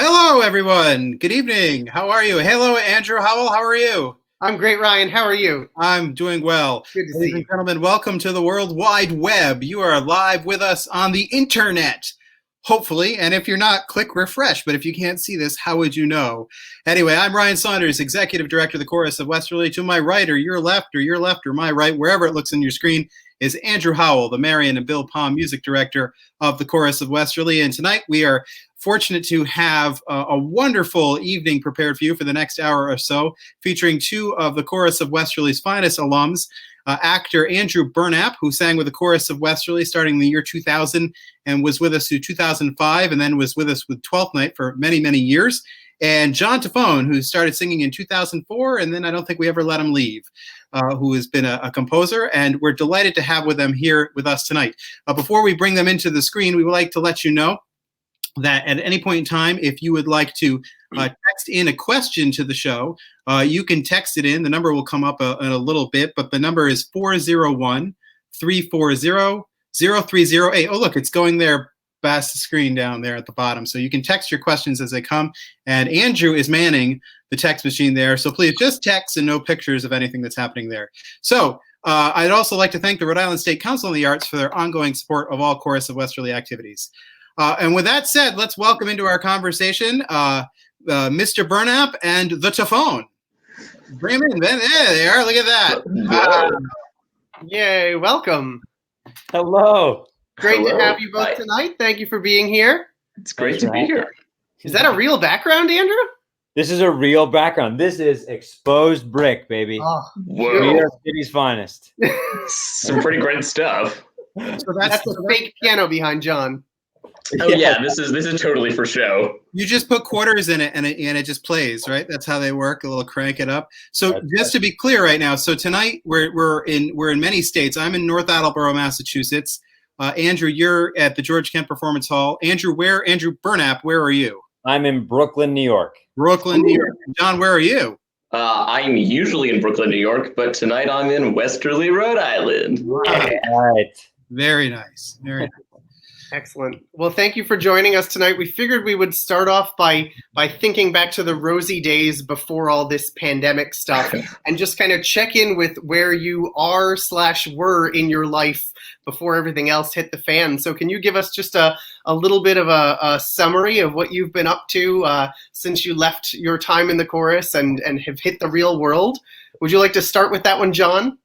Hello, everyone. Good evening. How are you? Hello, Andrew Howell. How are you? I'm great, Ryan. How are you? I'm doing well. Good to see Ladies you. and gentlemen, welcome to the World Wide Web. You are live with us on the internet, hopefully. And if you're not, click refresh. But if you can't see this, how would you know? Anyway, I'm Ryan Saunders, Executive Director of the Chorus of Westerly. To my right, or your left, or my right, wherever it looks on your screen, is Andrew Howell, the Marion and Bill Palm Music Director of the Chorus of Westerly. And tonight we are fortunate to have a wonderful evening prepared for you for the next hour or so, featuring two of the Chorus of Westerly's finest alums, actor Andrew Burnap, who sang with the Chorus of Westerly starting in the year 2000 and was with us through 2005 and then was with us with 12th Night for many, many years, and John Tafone, who started singing in 2004, and then I don't think we ever let him leave, who has been a composer, and we're delighted to have them here with us tonight. Before we bring them into the screen, we would like to let you know that at any point in time, if you would like to text in a question to the show, you can text it in. The number will come up in a little bit, but the number is 401-340-0308. Oh, look, it's going there past the screen down there at the bottom. So you can text your questions as they come. And Andrew is manning the text machine there. So please just text and no pictures of anything that's happening there. So I'd also like to thank the Rhode Island State Council on the Arts for their ongoing support of all Chorus of Westerly activities. And with that said, let's welcome into our conversation Mr. Burnap and the Tafone. Bring them in. There they are. Look at that. Yay, welcome. Hello. Great to have you both tonight. Thank you for being here. It's great to be here. Is that a real background, Andrew? This is a real background. This is exposed brick, baby. Oh, Whoa. New York City's finest. Some pretty great stuff. So that's a fake piano behind John. Oh yeah, this is totally for show. You just put quarters in it and it just plays, right? That's how they work. A little crank it up. So That's just to be clear right now, so tonight we're in many states. I'm in North Attleboro, Massachusetts. Andrew, you're at the George Kent Performance Hall. Andrew Burnap, where are you? I'm in Brooklyn, New York. Brooklyn, New York. John, where are you? I'm usually in Brooklyn, New York, but tonight I'm in Westerly, Rhode Island. Right. Very nice. Very nice. Excellent. Well, thank you for joining us tonight. We figured we would start off by thinking back to the rosy days before all this pandemic stuff and just kind of check in with where you are/were in your life before everything else hit the fan. So can you give us just a little bit of a summary of what you've been up to since you left your time in the chorus and have hit the real world? Would you like to start with that one, John?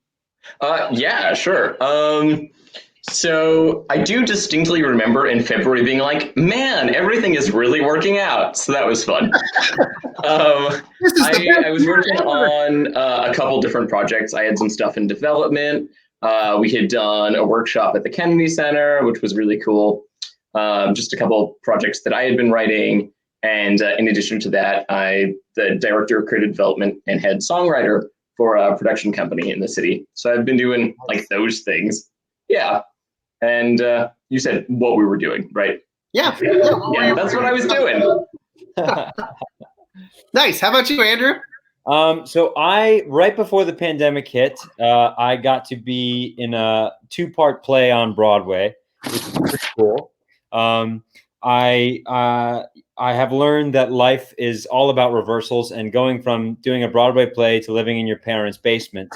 Yeah, sure. So I do distinctly remember in February being like, man, everything is really working out. So that was fun. I was working on a couple different projects. I had some stuff in development. We had done a workshop at the Kennedy Center, which was really cool. Just a couple projects that I had been writing. And in addition to that, the director of creative development and head songwriter for a production company in the city. So I've been doing like those things. Yeah. And you said what we were doing, right? Yeah, that's what I was doing. Nice. How about you, Andrew? So right before the pandemic hit, I got to be in a 2-part play on Broadway, which is pretty cool. I have learned that life is all about reversals, and going from doing a Broadway play to living in your parents' basement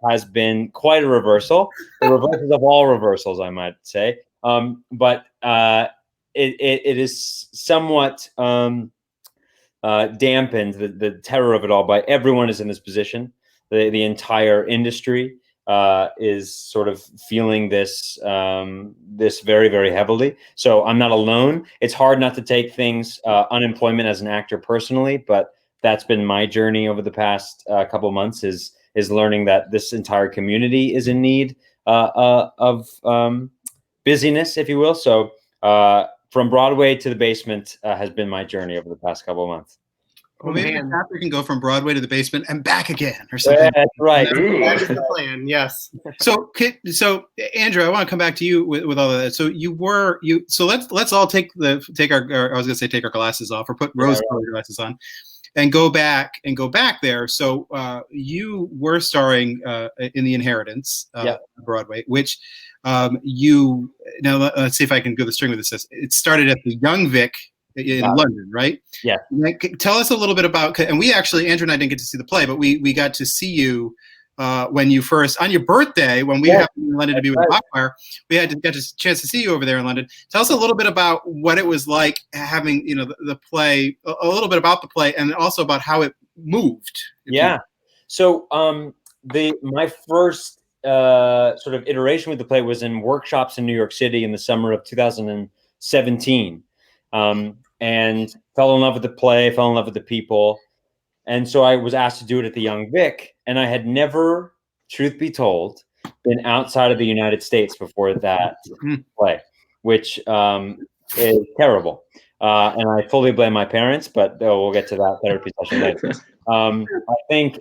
has been quite a reversal. The reversals of all reversals, I might say. But it is somewhat dampened, the terror of it all, by everyone is in this position. The entire industry is sort of feeling this very, very heavily. So I'm not alone. It's hard not to take things, unemployment as an actor personally, but that's been my journey over the past couple of months is learning that this entire community is in need of busyness, if you will. So from Broadway to the basement has been my journey over the past couple of months. Well, maybe the chapter can go from Broadway to the basement and back again, or something. Yeah, that's right. That is the plan. Yes. So Andrew, I want to come back to you with all of that. So So let's all take our glasses off, or put rose-colored glasses on, and go back there. So you were starring in The Inheritance, Broadway, which let's see if I can go the string with this. It started at the Young Vic in London, right? Yeah. Tell us a little bit about, and we actually, Andrew and I didn't get to see the play, but we got to see you when you first, on your birthday, when we happened in London to be with Hotwire, we had to get a chance to see you over there in London. Tell us a little bit about what it was like having, the play, a little bit about the play, and also about how it moved. Yeah. So my first sort of iteration with the play was in workshops in New York City in the summer of 2017, and fell in love with the play, fell in love with the people. And so I was asked to do it at the Young Vic, and I had never, truth be told, been outside of the United States before that play, which is terrible. And I fully blame my parents, but we'll get to that therapy session later. I think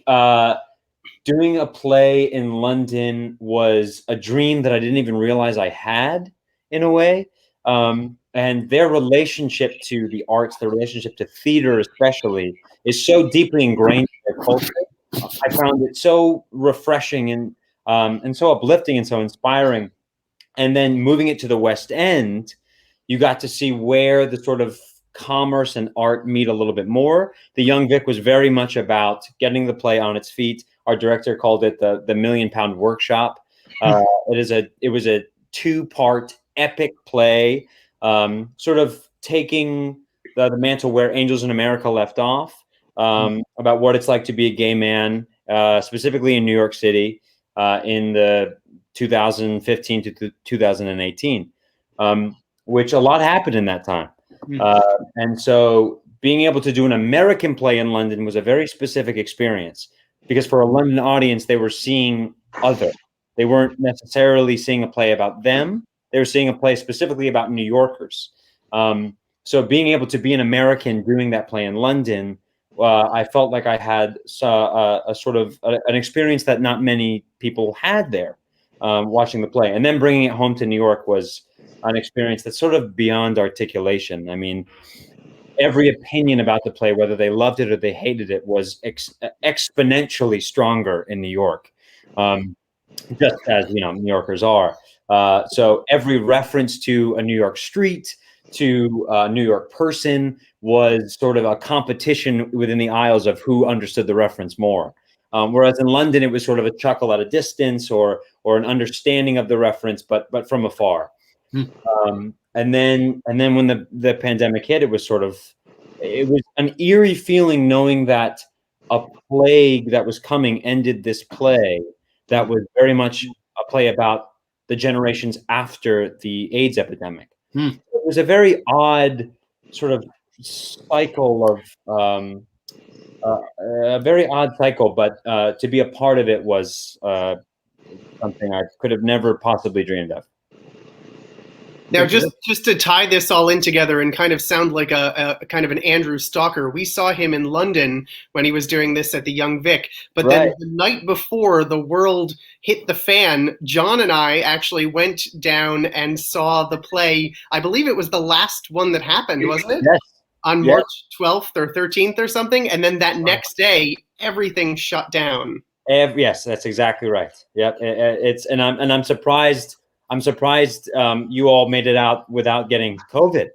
doing a play in London was a dream that I didn't even realize I had, in a way. And their relationship to the arts, their relationship to theater especially, is so deeply ingrained in their culture. I found it so refreshing and so uplifting and so inspiring. And then moving it to the West End, you got to see where the sort of commerce and art meet a little bit more. The Young Vic was very much about getting the play on its feet. Our director called it the £1 Million Workshop. It was a 2-part epic play, sort of taking the mantle where Angels in America left off, about what it's like to be a gay man, specifically in New York City, in the 2015 to 2018, which a lot happened in that time. And so being able to do an American play in London was a very specific experience, because for a London audience, they were seeing other. They weren't necessarily seeing a play about them. They were seeing a play specifically about New Yorkers. So being able to be an American doing that play in London, I felt like I had a sort of an experience that not many people had there, watching the play. And then bringing it home to New York was an experience that's sort of beyond articulation. I mean, every opinion about the play, whether they loved it or they hated it, was exponentially stronger in New York, just as New Yorkers are. So every reference to a New York street, to a New York person, was sort of a competition within the aisles of who understood the reference more. Whereas in London, it was sort of a chuckle at a distance, or an understanding of the reference, but from afar. And then when the pandemic hit, it was an eerie feeling knowing that a plague that was coming ended this play that was very much a play about the generations after the AIDS epidemic. It was a very odd sort of cycle of a very odd cycle, but to be a part of it was something I could have never possibly dreamed of. Now, just to tie this all in together and kind of sound like a kind of an Andrew Stalker, we saw him in London when he was doing this at the Young Vic. But then the night before the world hit the fan, John and I actually went down and saw the play. I believe it was the last one that happened, wasn't it? Yes. On March 12th or 13th or something. And then that next day, everything shut down. Yes, that's exactly right. Yep. I'm surprised. I'm surprised you all made it out without getting COVID.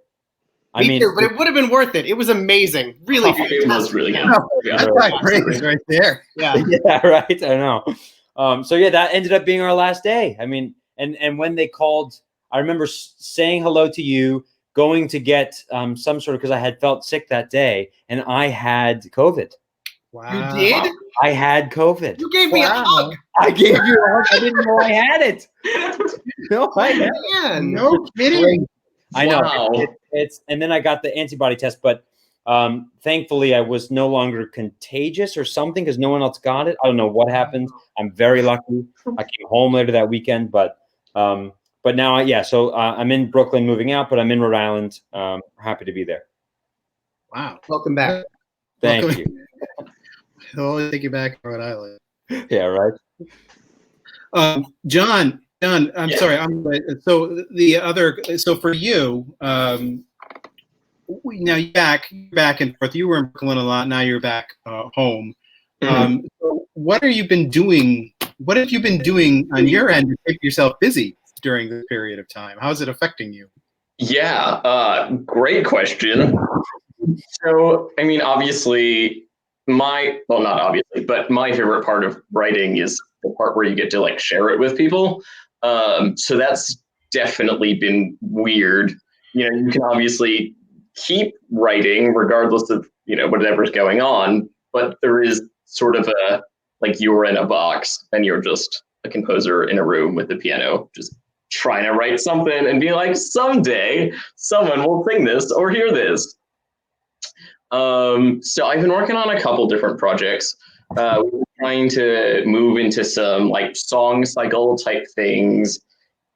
Me too, but it would have been worth it. It was amazing. Really, it was really good. That's like praise right there. Yeah. Yeah, right. I know. So yeah, that ended up being our last day. I mean, and when they called, I remember saying hello to you, going to get some sort of, because I had felt sick that day, and I had COVID. Wow. You did? I had COVID. You gave me a hug. I gave you a hug. I didn't know I had it. No, no kidding. I know. It's and then I got the antibody test, but thankfully I was no longer contagious or something, because no one else got it. I don't know what happened. I'm very lucky. I came home later that weekend, but now, so I'm in Brooklyn moving out, but I'm in Rhode Island. Happy to be there. Wow. Welcome back. Thank you. I'll take you back to Rhode Island. Yeah, right. John, I'm sorry. So for you, now you're back and forth. You were in Brooklyn a lot. Now you're back home. So what have you been doing? What have you been doing on your end to keep yourself busy during this period of time? How is it affecting you? Yeah, great question. So, I mean, obviously, well, not obviously, but my favorite part of writing is the part where you get to like share it with people. So that's definitely been weird. You can obviously keep writing regardless of, whatever's going on, but there is sort of like you're in a box and you're just a composer in a room with the piano, just trying to write something and be like, someday someone will sing this or hear this. So I've been working on a couple different projects. We're trying to move into some like song cycle type things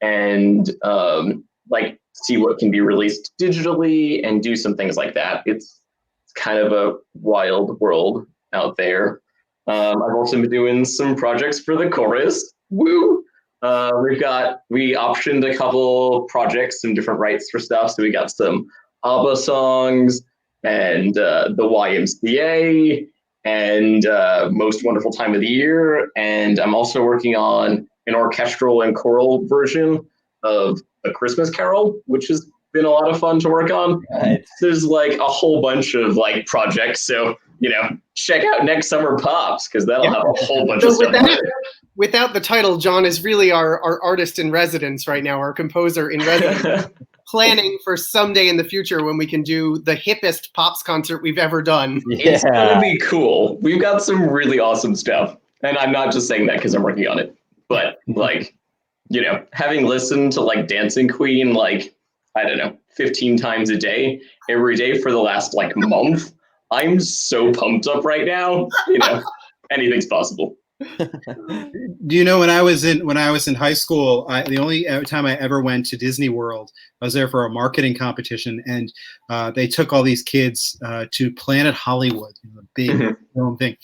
and like see what can be released digitally and do some things like that. It's kind of a wild world out there. I've also been doing some projects for the chorus. Woo! We optioned a couple projects, some different rights for stuff. So we got some ABBA songs and the YMCA and Most Wonderful Time of the Year. And I'm also working on an orchestral and choral version of A Christmas Carol, which has been a lot of fun to work on. Right. There's like a whole bunch of like projects. So, check out Next Summer Pops because that'll have a whole bunch of stuff. Without the title, John is really our artist in residence right now, our composer in residence, planning for someday in the future when we can do the hippest Pops concert we've ever done. Yeah. It's going to be cool. We've got some really awesome stuff. And I'm not just saying that because I'm working on it. But like, having listened to like Dancing Queen, like, I don't know, 15 times a day, every day for the last like month, I'm so pumped up right now. Anything's possible. Do you know when I was in high school, the only time I ever went to Disney World, I was there for a marketing competition, and they took all these kids to Planet Hollywood, the big film thing,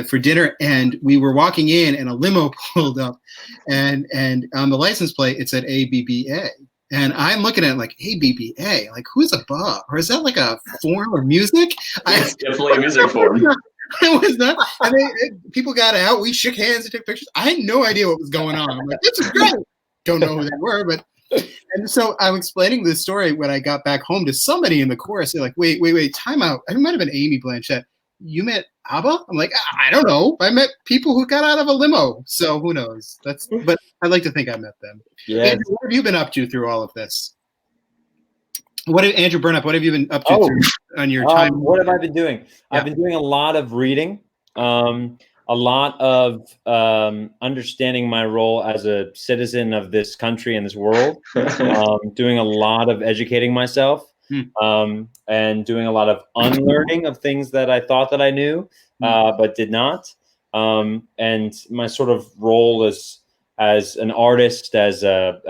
for dinner. And we were walking in, and a limo pulled up, and on the license plate it said ABBA. And I'm looking at it like ABBA, like who's above, or is that like a form of music? It's definitely a music form. It was not. I mean, people got out. We shook hands and took pictures. I had no idea what was going on. I'm like, this is great. Don't know who they were, but. And so I'm explaining this story when I got back home to somebody in the chorus. They're like, wait, time out. It might have been Amy Blanchett. You met ABBA? I'm like, I don't know. I met people who got out of a limo. So who knows? But I'd like to think I met them. Yeah. Andrew, what have you been up to through all of this? Andrew Burnap, what have you been up to on your time? What have I been doing? Yeah. I've been doing a lot of reading, a lot of understanding my role as a citizen of this country and this world, doing a lot of educating myself, and doing a lot of unlearning of things that I thought that I knew, but did not. And my sort of role as an artist, as a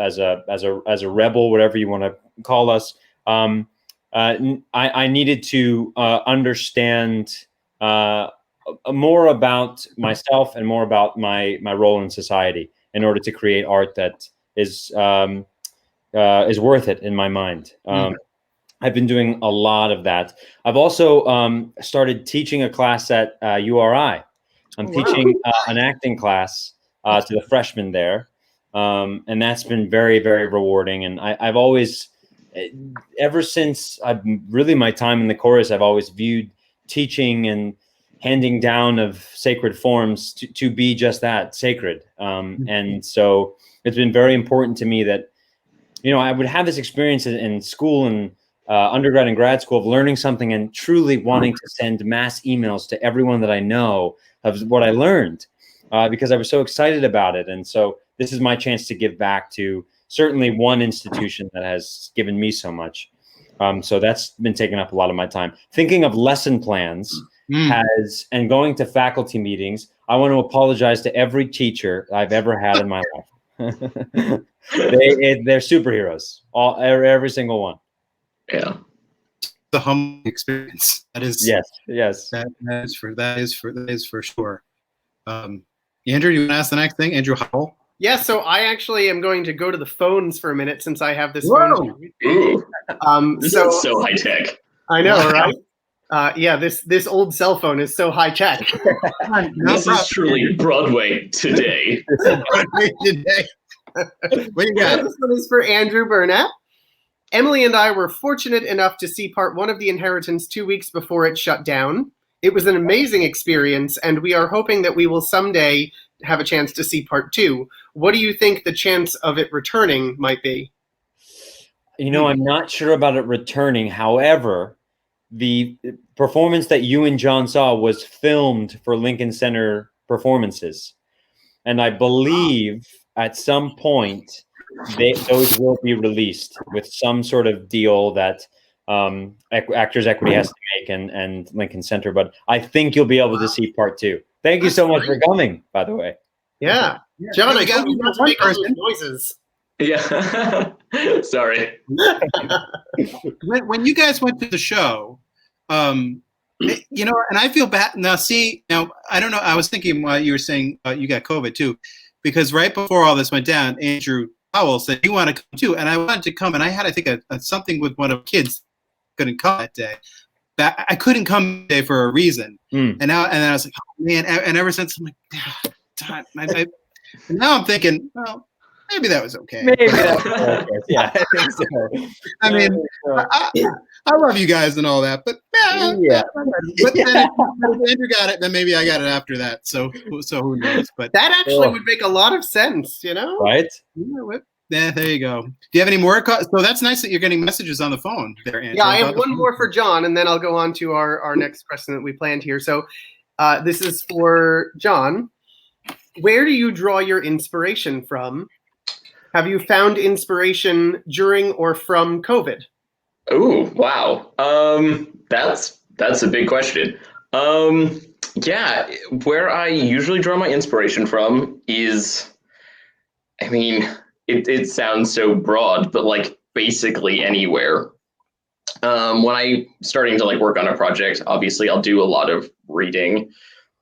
rebel, whatever you want to call us. I needed to understand more about myself and more about my role in society in order to create art that is worth it in my mind. I've been doing a lot of that. I've also started teaching a class at URI. I'm teaching an acting class to the freshmen there, and that's been very, very rewarding. And I've always, ever since my time in the chorus, I've always viewed teaching and handing down of sacred forms to be just that, sacred. And so it's been very important to me that, I would have this experience in school and undergrad and grad school of learning something and truly wanting to send mass emails to everyone that I know of what I learned, because I was so excited about it. And so this is my chance to give back to certainly one institution that has given me so much. So that's been taking up a lot of my time. Thinking of lesson plans and going to faculty meetings. I want to apologize to every teacher I've ever had in my life. They're superheroes, every single one. Yeah. The humble experience. That is yes. That is for sure. Andrew, you want to ask the next thing? Andrew Howell. Yeah, so I actually am going to go to the phones for a minute since I have this phone. This is so high tech. I know, right? Yeah, this old cell phone is so high tech. This is truly Broadway today. Broadway today. What you got? This one is for Andrew Burnap. Emily and I were fortunate enough to see part 1 of The Inheritance 2 weeks before it shut down. It was an amazing experience, and we are hoping that we will someday have a chance to see part 2. What do you think the chance of it returning might be? I'm not sure about it returning. However, the performance that you and John saw was filmed for Lincoln Center performances. And I believe at some point those will be released with some sort of deal that Actors Equity has to make and Lincoln Center. But I think you'll be able to see part 2. Thank you so much for coming, by the way. Yeah. John, I got to make all those noises. Yeah. Sorry. When you guys went to the show, and I feel bad now. I don't know. I was thinking while you were saying you got COVID too, because right before all this went down, Andrew Powell said you want to come too, and I wanted to come, and I had I think a something with one of the kids, couldn't come that day. I couldn't come today for a reason, and then I was like, oh man, and ever since I'm like, God, and now I'm thinking, well, maybe that was okay. Maybe that was okay. Yeah, I think so. I mean, I love you guys and all that, but yeah. But then if Andrew got it, then maybe I got it after that. So who knows? But that actually would make a lot of sense, right? Yeah, there you go. Do you have any more? So that's nice that you're getting messages on the phone there, Andrew. Yeah, I have one more for John, and then I'll go on to our next question that we planned here. So this is for John. Where do you draw your inspiration from? Have you found inspiration during or from COVID? Oh, wow. That's a big question. Yeah, where I usually draw my inspiration from is, I mean, it sounds so broad, but like basically anywhere. When I'm starting to work on a project, obviously I'll do a lot of reading.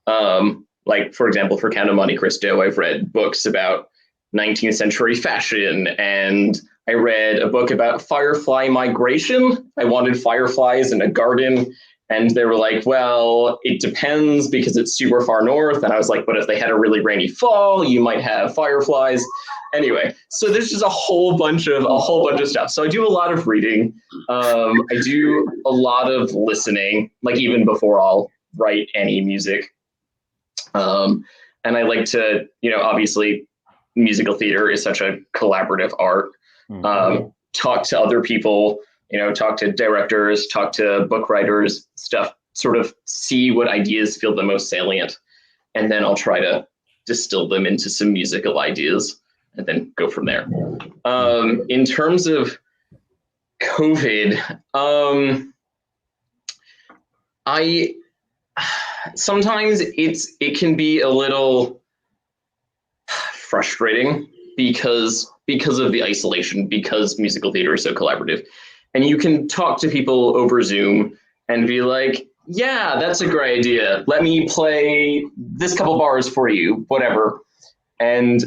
Like, for example, for Count of Monte Cristo, I've read books about 19th century fashion, and I read a book about firefly migration. I wanted fireflies in a garden, and they were like, well, it depends because it's super far north. And I was like, but if they had a really rainy fall, you might have fireflies. Anyway, so there's just a whole bunch of stuff. So I do a lot of reading. I do a lot of listening, like even before I'll write any music. And I like to, obviously musical theater is such a collaborative art. Talk to other people, talk to directors, talk to book writers, stuff, sort of see what ideas feel the most salient. And then I'll try to distill them into some musical ideas and then go from there. In terms of COVID, sometimes it can be a little frustrating because of the isolation, because musical theater is so collaborative. And you can talk to people over Zoom and be like, yeah, that's a great idea. Let me play this couple bars for you, whatever. And,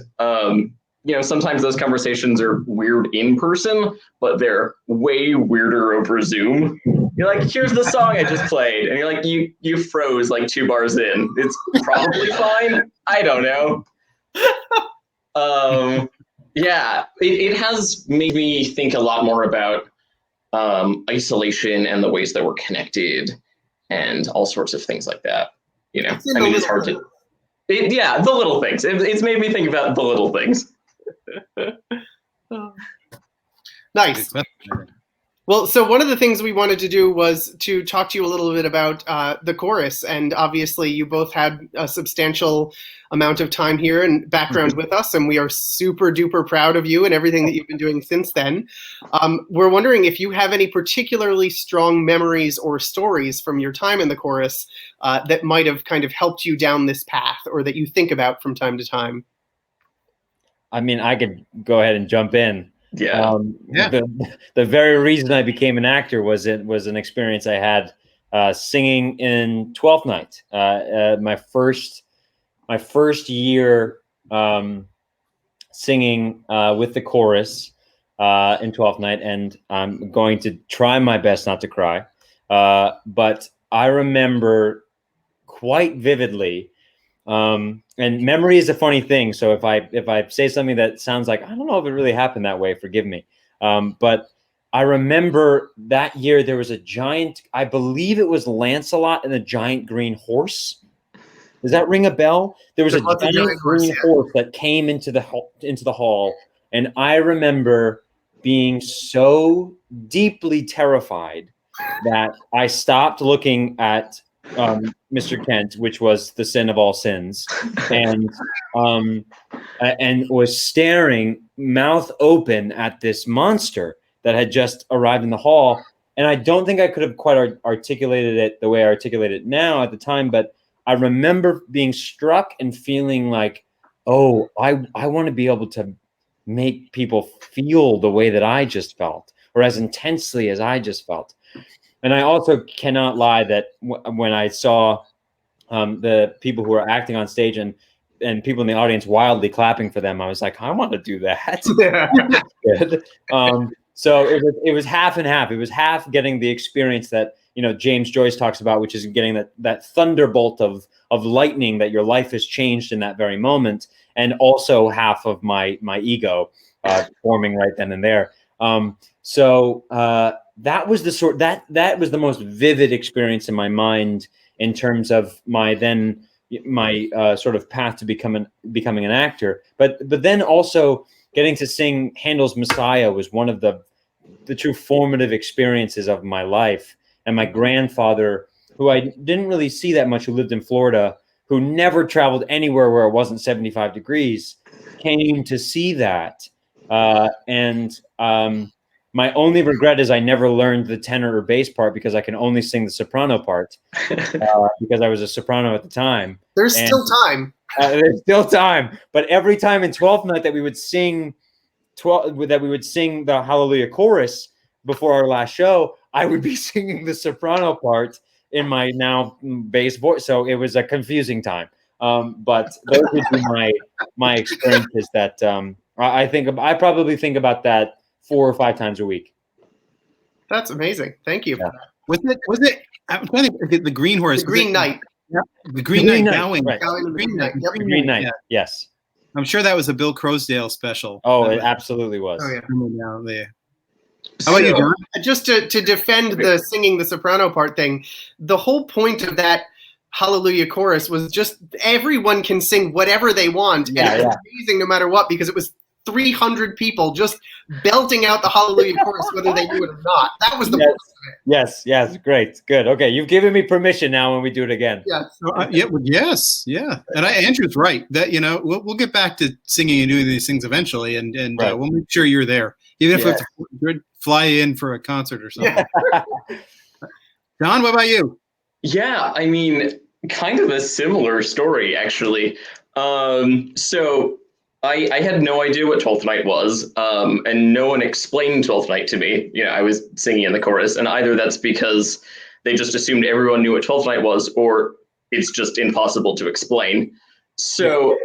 sometimes those conversations are weird in person, but they're way weirder over Zoom. You're like, here's the song I just played. And you're like, you froze like 2 bars in. It's probably fine. I don't know. Yeah, it has made me think a lot more about isolation and the ways that we're connected and all sorts of things like that. It's hard to... the little things. It's made me think about the little things. Nice. Well, so one of the things we wanted to do was to talk to you a little bit about the chorus, and obviously you both had a substantial amount of time here and background with us, and we are super duper proud of you and everything that you've been doing since then. We're wondering if you have any particularly strong memories or stories from your time in the chorus that might have kind of helped you down this path, or that you think about from time to time. I mean, I could go ahead and jump in. Yeah. The very reason I became an actor was an experience I had singing in 12th Night. My first year singing with the chorus in 12th Night, and I'm going to try my best not to cry. But I remember quite vividly. And memory is a funny thing. So if I say something that sounds like, I don't know if it really happened that way, forgive me. But I remember that year there was a giant, I believe it was Lancelot and the giant green horse. Does that ring a bell? There was a giant green horse that came into the hall, and I remember being so deeply terrified that I stopped looking at Mr. Kent, which was the sin of all sins, and was staring mouth open at this monster that had just arrived in the hall. And I don't think I could have quite articulated it the way I articulate it now at the time, but I remember being struck and feeling like, oh, I want to be able to make people feel the way that I just felt, or as intensely as I just felt. And I also cannot lie that when I saw the people who were acting on stage and people in the audience wildly clapping for them, I was like, I want to do that. Good. So it was half and half. It was half getting the experience that, you know, James Joyce talks about, which is getting that thunderbolt of lightning that your life has changed in that very moment, and also half of my ego forming right then and there. So that was that was the most vivid experience in my mind in terms of my sort of path to becoming an actor. But then also getting to sing Handel's Messiah was one of the true formative experiences of my life. And my grandfather, who I didn't really see that much, who lived in Florida, who never traveled anywhere where it wasn't 75 degrees, came to see that. My only regret is I never learned the tenor or bass part, because I can only sing the soprano part because I was a soprano at the time. There's still time. There's still time. But every time in 12th Night that we would sing the Hallelujah chorus before our last show, I would be singing the soprano part in my now bass voice. So it was a confusing time. But those would be my experiences that I probably think about that 4 or 5 times a week. That's amazing. Thank you. Yeah. Was it? I'm trying to think, the Green Horse. The Green Knight. Yeah. The Green Knight. Right. The Green Knight. Yep. The Green Knight. Yeah. Yes. I'm sure that was a Bill Croasdale special. Oh, it absolutely was. Oh, yeah. Down there. How about you, John? Just to defend the singing the soprano part thing, the whole point of that Hallelujah chorus was just everyone can sing whatever they want. Yeah, and it was amazing no matter what, because it was 300 people just belting out the Hallelujah chorus, whether they knew it or not. That was the point of it. Yes, great, good. Okay, you've given me permission now when we do it again. Yes. Yeah. And Andrew's right that, you know, we'll get back to singing and doing these things eventually, and right. We'll make sure you're there, even if we have to fly in for a concert or something. Yeah. John, what about you? Yeah, I mean, kind of a similar story, actually. So I had no idea what 12th Night was, and no one explained 12th Night to me. You know, I was singing in the chorus, and either that's because they just assumed everyone knew what 12th Night was, or it's just impossible to explain. So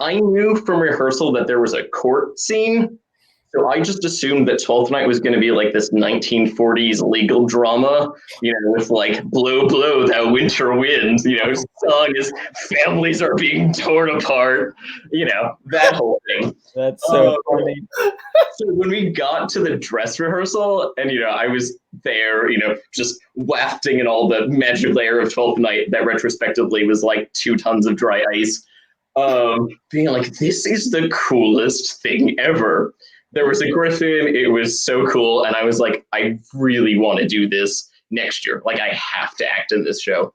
I knew from rehearsal that there was a court scene. So I just assumed that 12th Night was going to be like this 1940s legal drama, you know, with like "Blow, blow, thou winter wind," you know, song as families are being torn apart, you know, that whole thing. That's so funny. So when we got to the dress rehearsal, and, you know, I was there, you know, just wafting in all the magic layer of 12th Night that retrospectively was like 2 tons of dry ice, being like, this is the coolest thing ever. There was a griffin. It was so cool. And I was like, I really want to do this next year. Like, I have to act in this show.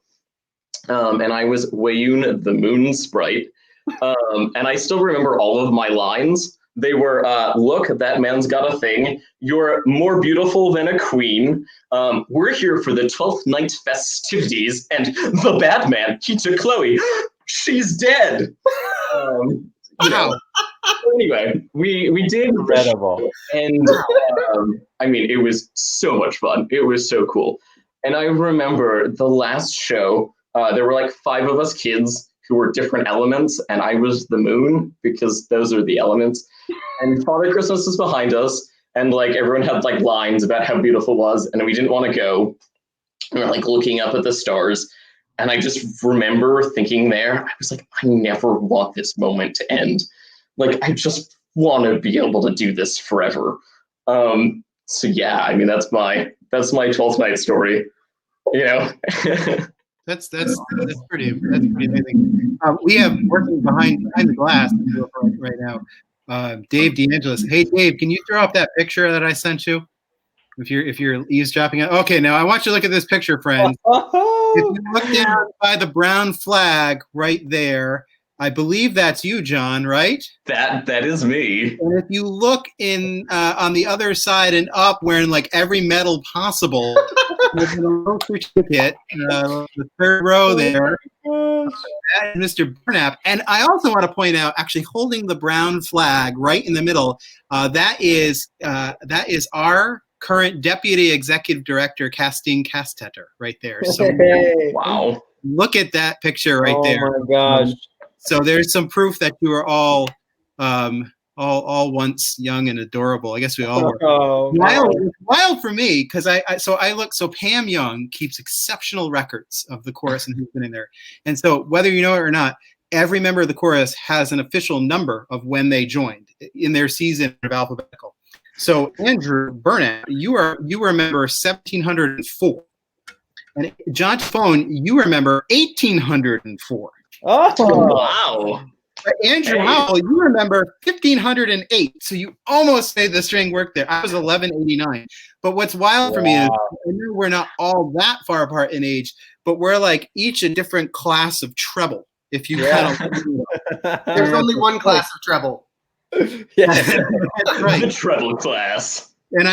And I was Wayoon the Moon Sprite. And I still remember all of my lines. They were, look, that man's got a thing. You're more beautiful than a queen. We're here for the 12th Night festivities. And the bad man, he took Chloe. She's dead. Wow. Anyway, we did incredible, and I mean, it was so much fun. It was so cool. And I remember the last show, there were like 5 of us kids who were different elements, and I was the moon because those are the elements. And Father Christmas was behind us, and like everyone had like lines about how beautiful it was, and we didn't want to go. We were like looking up at the stars. And I just remember thinking there, I was like, I never want this moment to end. Like, I just want to be able to do this forever. So yeah, I mean that's my 12th night story. You know. That's pretty amazing. We have working behind the glass right now. Dave DeAngelis. Hey Dave, can you throw up that picture that I sent you? If you're eavesdropping. Okay, now I want you to look at this picture, friends. If you look down by the brown flag right there, I believe that's you, John, right? That is me. And if you look in on the other side and up, wearing like every medal possible, there's a little certificate, the third row there. That is Mr. Burnap. And I also want to point out, actually holding the brown flag right in the middle, that is our current Deputy Executive Director, Castine Castetter, right there. So wow. Look at that picture right there. Oh my gosh. So there's some proof that you are all once young and adorable. I guess we all were. Oh, wild for me because so Pam Young keeps exceptional records of the chorus and who's been in there. And so whether you know it or not, every member of the chorus has an official number of when they joined in their season of alphabetical. So Andrew Burnap, you remember 1704. And John Tafone, you remember 1804. Oh, wow. But Andrew Howell, you remember 1508. So you almost made the string work there. I was 1189. But what's wild for me is I know we're not all that far apart in age, but we're like each a different class of treble. If you kind of there's only one class of treble. Yeah. That's right. The treble class. And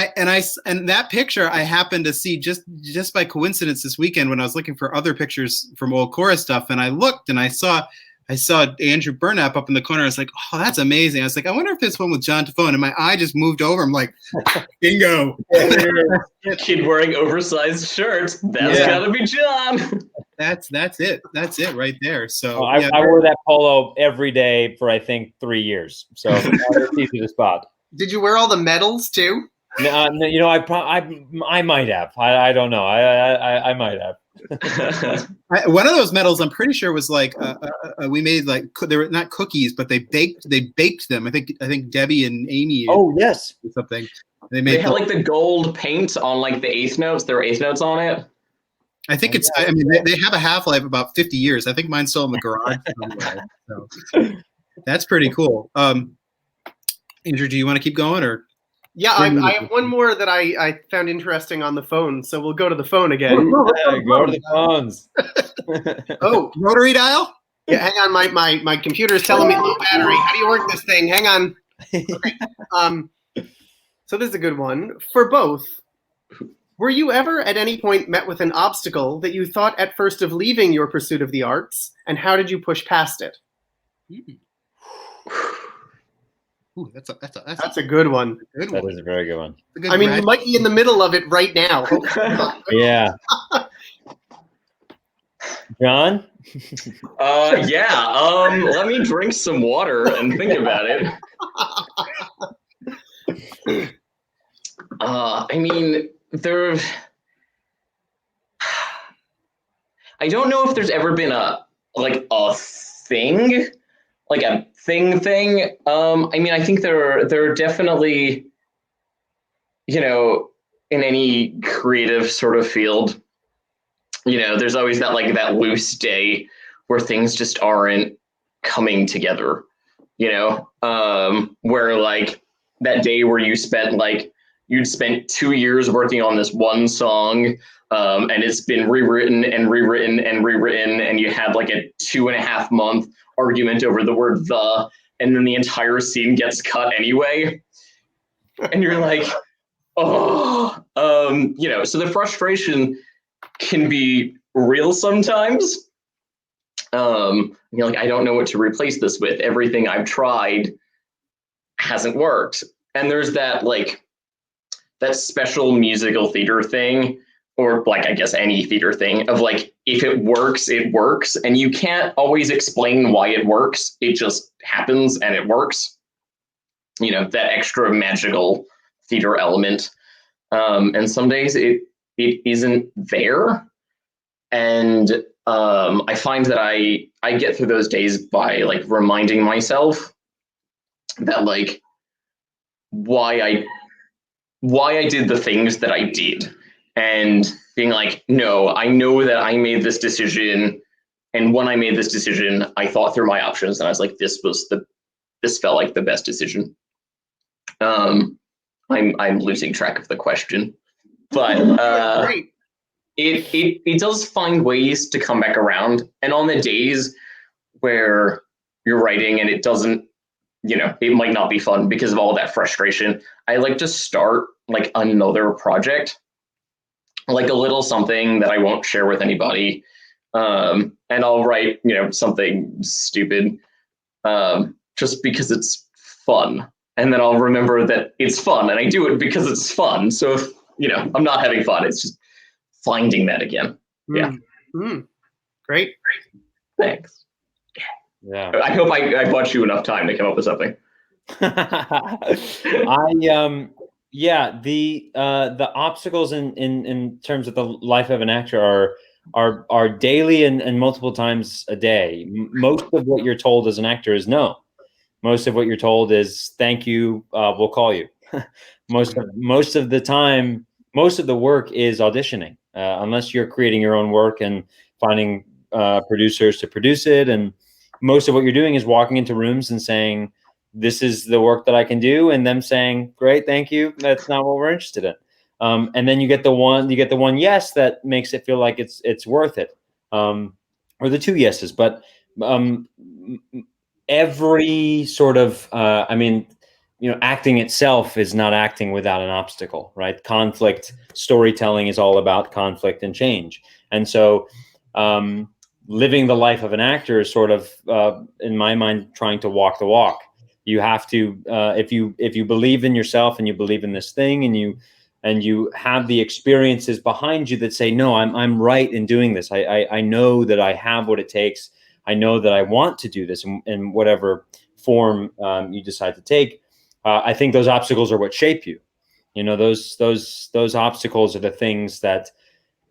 that picture I happened to see just by coincidence this weekend when I was looking for other pictures from old chorus stuff, and I looked and I saw Andrew Burnap up in the corner. I was like, oh, that's amazing. I was like, I wonder if it's one with John Tafone. And my eye just moved over. I'm like, bingo. Kid wearing oversized shirts. That's gotta be John. That's it. That's it right there. So I wore that polo every day for I think 3 years. So it's easy to spot. Did you wear all the medals too? No, you know, I might have. I don't know. I might have. One of those medals, I'm pretty sure, was like we made like they were not cookies, but they baked them. I think Debbie and Amy. Oh yes, or something. They had like the gold paint on like the eighth notes. There were eighth notes on it. I think it's. I mean, they have a half-life of about 50 years. I think mine's still in the garage somewhere. So that's pretty cool. Andrew, do you want to keep going or? Yeah, I have one more that I found interesting on the phone, so we'll go to the phone again. Go to the phones. Oh, rotary dial? Yeah, hang on. My computer's telling me low battery. How do you work this thing? Hang on. Okay. So this is a good one. For both, were you ever at any point met with an obstacle that you thought at first of leaving your pursuit of the arts, and how did you push past it? Ooh, that's a good one. That is a very good one. I mean, you might be in the middle of it right now. Yeah. John? Yeah. Let me drink some water and think about it. I mean, I don't know if there's ever been a thing, like a thing. I mean, I think there are definitely, you know, in any creative sort of field, you know, there's always that loose day where things just aren't coming together, you know, where like that day where you'd spent 2 years working on this one song, and it's been rewritten, and you had like a 2.5 month argument over the word "the," and then the entire scene gets cut anyway, and you're like, oh, you know, so the frustration can be real sometimes. You're like, I don't know what to replace this with. Everything I've tried hasn't worked, and there's that special musical theater thing, or like I guess any theater thing, of like, if it works, it works, and you can't always explain why it works. It just happens and it works. You know, that extra magical theater element. And some days it isn't there. And I find that I get through those days by like reminding myself that like why I why I did the things that I did, and being like, no, I know that I made this decision, and when I made this decision, I thought through my options, and I was like, this felt like the best decision. I'm losing track of the question, but it does find ways to come back around, and on the days where you're writing and it doesn't, it might not be fun because of all that frustration, I like to start like another project, like a little something that I won't share with anybody, and I'll write something stupid, just because it's fun, and then I'll remember that it's fun and I do it because it's fun. So if I'm not having fun, it's just finding that again. Yeah. Great. Thanks. Yeah. I hope I bought you enough time to come up with something. The obstacles in terms of the life of an actor are daily and multiple times a day. Most of what you're told as an actor is no. Most of what you're told is thank you, we'll call you. Most of the time, most of the work is auditioning, unless you're creating your own work and finding producers to produce it. And most of what you're doing is walking into rooms and saying, this is the work that I can do, and them saying, great, thank you, that's not what we're interested in. And then you get the one yes that makes it feel like it's worth it, or the two yeses. But every sort of acting itself is not acting without an obstacle, right? Conflict storytelling is all about conflict and change. And so living the life of an actor is sort of, in my mind, trying to walk the walk. You have to, if you believe in yourself and you believe in this thing, and you have the experiences behind you that say, no, I'm right in doing this. I know that I have what it takes. I know that I want to do this in whatever form you decide to take. I think those obstacles are what shape you. Those obstacles are the things that,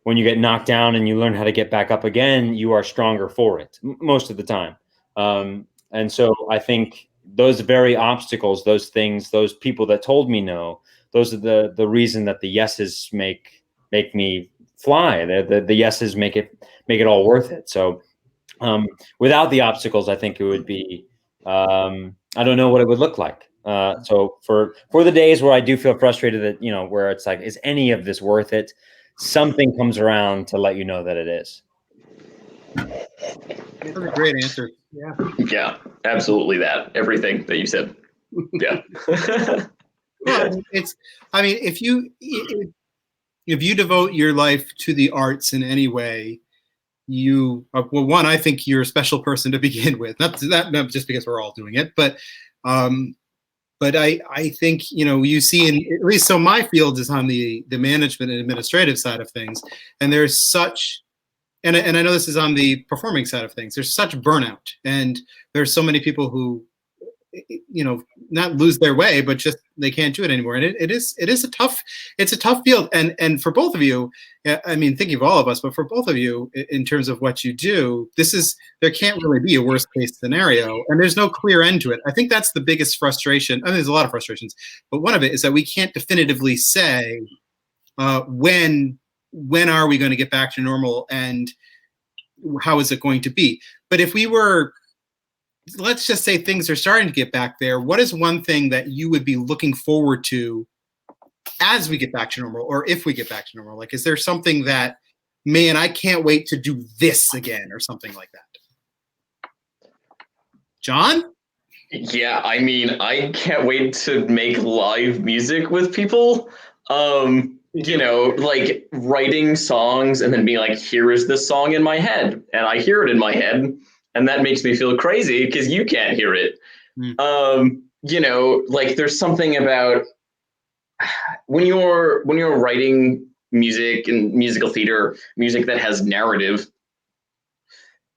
when you get knocked down and you learn how to get back up again, you are stronger for it most of the time. And so I think those very obstacles, those things, those people that told me no, those are the reason that the yeses make me fly. The yeses make it all worth it. So without the obstacles, I think it would be, I don't know what it would look like. So for the days where I do feel frustrated that, where it's like, is any of this worth it? Something comes around to let you know that it is. That's a great answer. Yeah, absolutely that. Everything that you said. Yeah. Well, if you devote your life to the arts in any way, one, I think you're a special person to begin with. Not just because we're all doing it, but I think you see, at least so my field is on the management and administrative side of things, and there's such, and I know this is on the performing side of things. There's such burnout, and there's so many people who not lose their way, but just they can't do it anymore. And it is a tough field. And for both of you, thinking of all of us, but for both of you, in terms of what you do, there can't really be a worst case scenario, and there's no clear end to it. I think that's the biggest frustration. There's a lot of frustrations, but one of it is that we can't definitively say when are we going to get back to normal and how is it going to be. But if we were, let's just say things are starting to get back there, what is one thing that you would be looking forward to as we get back to normal, or if we get back to normal? Like, is there something that, man, I can't wait to do this again, or something like that? John? Yeah, I can't wait to make live music with people. Like writing songs and then being like, here is this song in my head, and I hear it in my head, and that makes me feel crazy because you can't hear it. Like there's something about when you're writing music and musical theater, music that has narrative,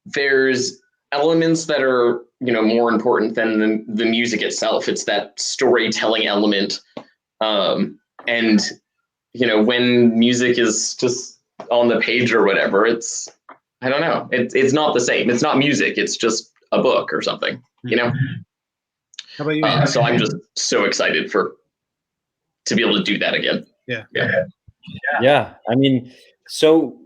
there's elements that are, more important than the music itself. It's that storytelling element. And, when music is just on the page or whatever, I don't know. It's not the same. It's not music. It's just a book or something, How about you, Andy? So I'm just so excited for to be able to do that again. Yeah. I mean, so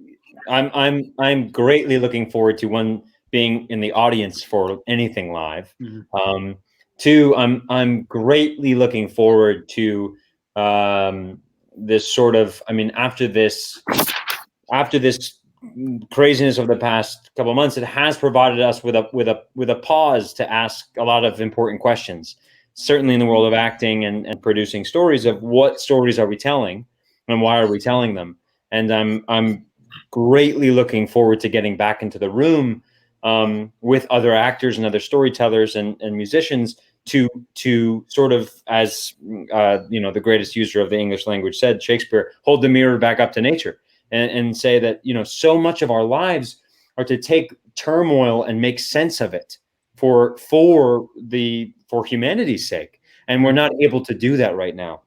I'm greatly looking forward to, one, being in the audience for anything live. Two, I'm greatly looking forward to this sort of, I mean, after this craziness of the past couple of months, it has provided us with a pause to ask a lot of important questions, certainly in the world of acting and producing stories, of what stories are we telling and why are we telling them. And I'm greatly looking forward to getting back into the room with other actors and other storytellers and musicians to sort of, as the greatest user of the English language said, Shakespeare, hold the mirror back up to nature and say that, so much of our lives are to take turmoil and make sense of it for humanity's sake. And we're not able to do that right now.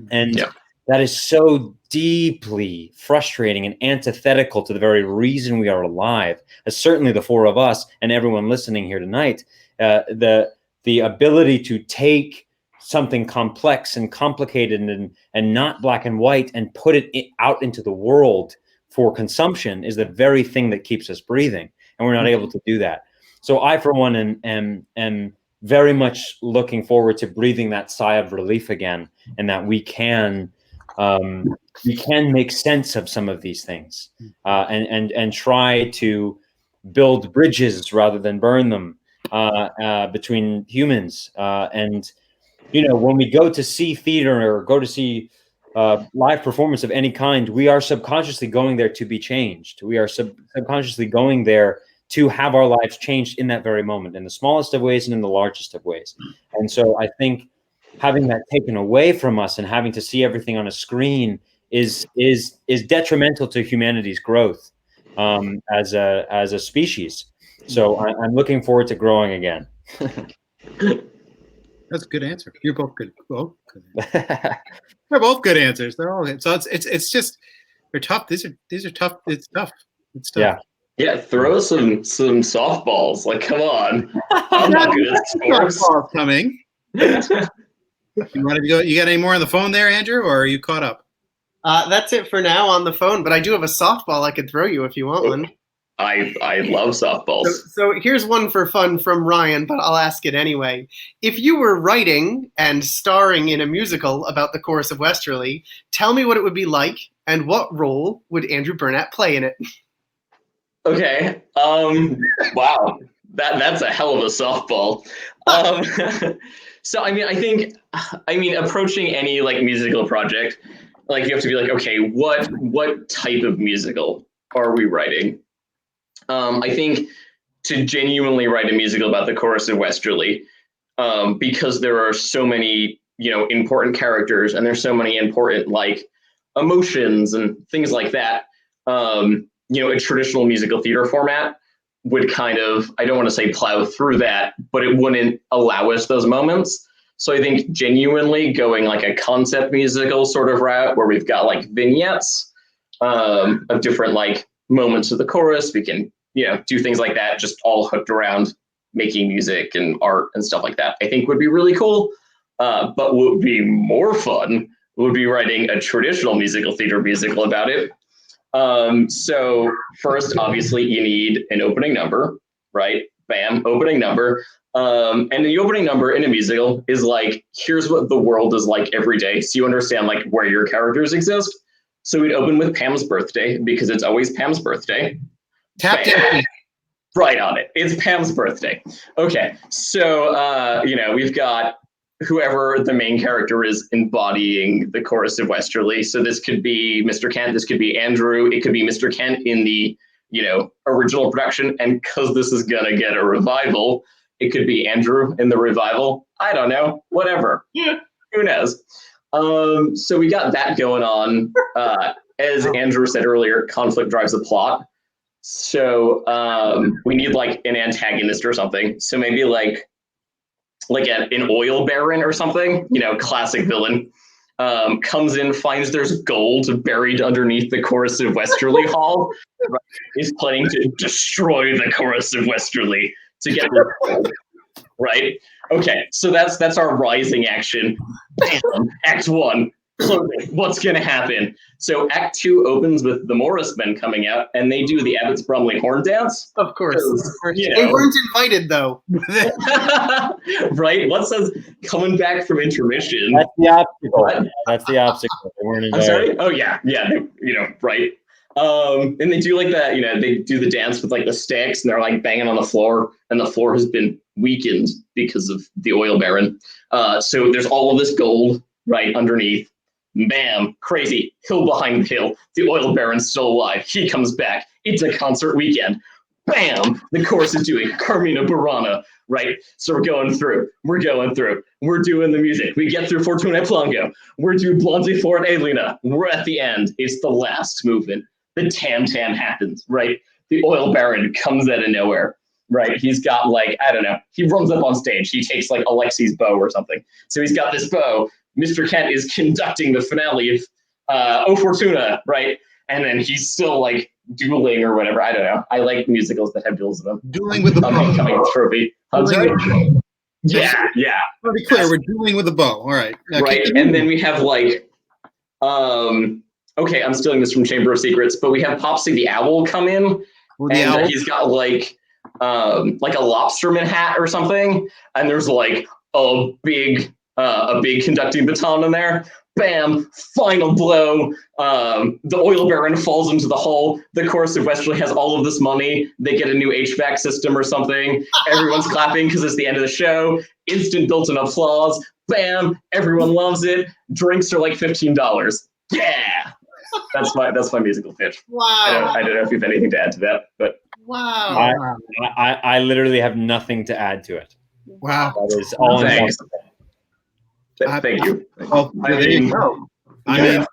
And that is so deeply frustrating and antithetical to the very reason we are alive, as certainly the four of us and everyone listening here tonight. The ability to take something complex and complicated and not black and white and put it out into the world for consumption is the very thing that keeps us breathing, and we're not able to do that. So I, for one, am very much looking forward to breathing that sigh of relief again, and that we can make sense of some of these things, and try to build bridges rather than burn them between humans. And when we go to see theater or go to see live performance of any kind, we are subconsciously going there to be changed. We are subconsciously going there to have our lives changed in that very moment, in the smallest of ways and in the largest of ways. And so I think having that taken away from us and having to see everything on a screen is detrimental to humanity's growth as a species. So I'm looking forward to growing again. That's a good answer. You're both good. Both good. They're both good answers. They're all good. So it's just, they're tough. These are tough. It's tough. It's tough. Yeah. Throw some softballs. Like, come on. I'm not good at sports. Softball coming. You want to go? You got any more on the phone there, Andrew, or are you caught up? That's it for now on the phone, but I do have a softball I could throw you if you want one. I love softballs. So here's one for fun from Ryan, but I'll ask it anyway. If you were writing and starring in a musical about the Chorus of Westerly, tell me what it would be like, and what role would Andrew Burnap play in it? Okay. Wow. That's a hell of a softball. So I mean, approaching any like musical project, like you have to be like, okay, what type of musical are we writing? I think to genuinely write a musical about the Chorus of Westerly, because there are so many, important characters, and there's so many important like emotions and things like that. A traditional musical theater format would kind of, I don't want to say plow through that, but it wouldn't allow us those moments. So I think genuinely going like a concept musical sort of route where we've got like vignettes of different like moments of the chorus, we can do things like that, just all hooked around making music and art and stuff like that, I think would be really cool. But what would be more fun would be writing a traditional musical theater musical about it. So first, obviously, you need an opening number, right? Bam, opening number. And the opening number in a musical is like, here's what the world is like every day, so you understand like where your characters exist. So we'd open with Pam's birthday, because it's always Pam's birthday. Tapped in. Right on it. It's Pam's birthday. Okay. So, we've got whoever the main character is embodying the Chorus of Westerly. So this could be Mr. Kent. This could be Andrew. It could be Mr. Kent in the, original production. And because this is going to get a revival, it could be Andrew in the revival. I don't know. Whatever. Yeah. Who knows? So we got that going on. As Andrew said earlier, conflict drives the plot. So we need like an antagonist or something. So maybe like an oil baron or something, classic villain, comes in, finds there's gold buried underneath the Chorus of Westerly Hall, right? Is planning to destroy the Chorus of Westerly to get the gold, right? Okay, so that's our rising action. Bam, Act 1. What's going to happen? So Act 2 opens with the Morris Men coming out, and they do the Abbott's Bromley horn dance. Of course. You They know. weren't invited, though. Right? What says coming back from intermission? That's the obstacle. That's the obstacle. They weren't I'm invited. sorry? Oh, yeah. Right. And they do like that, they do the dance with like the sticks, and they're like banging on the floor, and the floor has been weakened because of the oil baron. So there's all of this gold right underneath. Bam, crazy, hill behind hill. The oil baron's still alive. He comes back. It's a concert weekend. Bam, the chorus is doing Carmina Burana, right? So we're going through. We're doing the music. We get through Fortuna Plongo. We're doing Blondie Fort Alina. We're at the end. It's the last movement. The tam-tam happens, right? The oil baron comes out of nowhere, right? He's got like, I don't know. He runs up on stage. He takes like Alexi's bow or something. So he's got this bow. Mr. Kent is conducting the finale of O Fortuna, right? And then he's still like dueling or whatever. I don't know. I like musicals that have duels in them. Dueling with the bow. Homecoming trophy. I'm sorry? Yeah. To be clear, we're dueling with a bow. All right. Now, Right. And then we have like, okay, I'm stealing this from Chamber of Secrets, but we have Popsy the Owl come in, and he's got like a lobsterman hat or something, and there's like a big conducting baton in there. Bam! Final blow. The oil baron falls into the hole. The Chorus of Westerly has all of this money. They get a new HVAC system or something. Everyone's clapping because it's the end of the show. Instant built-in applause. Bam! Everyone loves it. Drinks are like $15. Yeah, that's my musical pitch. Wow. I don't know if you have anything to add to that, but Wow. I literally have nothing to add to it. Wow. That is all. Thanks. Thank you. Well, there you go. I mean,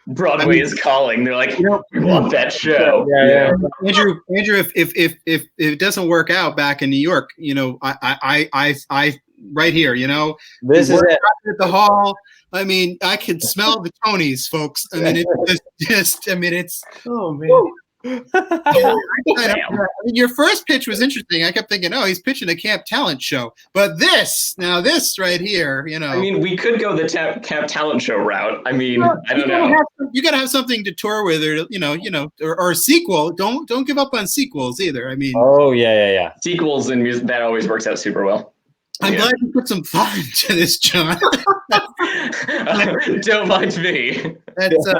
Broadway is calling. They're like, we want that show. Yeah. Andrew, if it doesn't work out back in New York, I right here, This is it. at the hall. I mean, I can smell the Tonys, folks. I mean, it's. Oh man. Your first pitch was interesting. I kept thinking, he's pitching a camp talent show. But this right here, I mean, we could go the camp talent show route. I mean, I don't know. You got to have something to tour with, or a sequel. Don't give up on sequels either. I mean, oh yeah. Sequels and music, that always works out super well. I'm glad you put some thought into this, John. Don't mind me. That's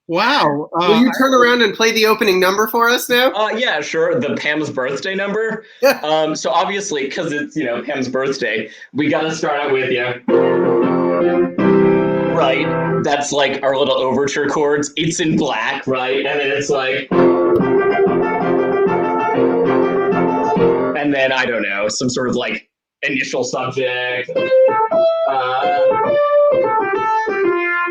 wow. Will you turn around and play the opening number for us now? Yeah, sure. The Pam's birthday number. So obviously, because it's Pam's birthday, we got to start out with right. That's like our little overture chords. It's in black, right? And then it's like, and then I don't know, some sort of like initial subject.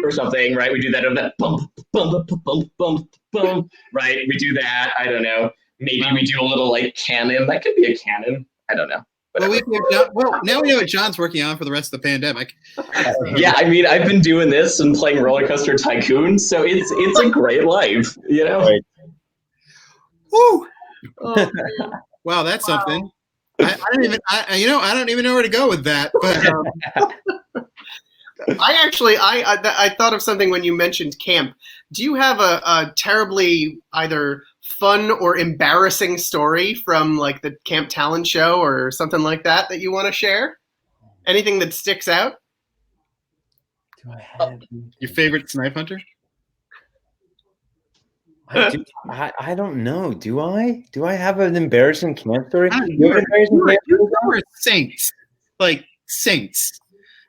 Or something, right? We do that of that bump, bump, bump, bump, bump, right? We do that. I don't know. Maybe we do a little like canon. That could be a canon. I don't know. Well, now we know what John's working on for the rest of the pandemic. Yeah, I mean, I've been doing this and playing Roller Coaster Tycoon, so it's a great life, Right. Woo! Oh, Wow, that's something. I don't even know where to go with that, but. I thought of something when you mentioned camp. Do you have a terribly either fun or embarrassing story from like the camp talent show or something like that you want to share? Anything that sticks out? Do I have Your favorite Snipe Hunter? I don't know. Do I? Do I have an embarrassing camp story? You are saints, like saints.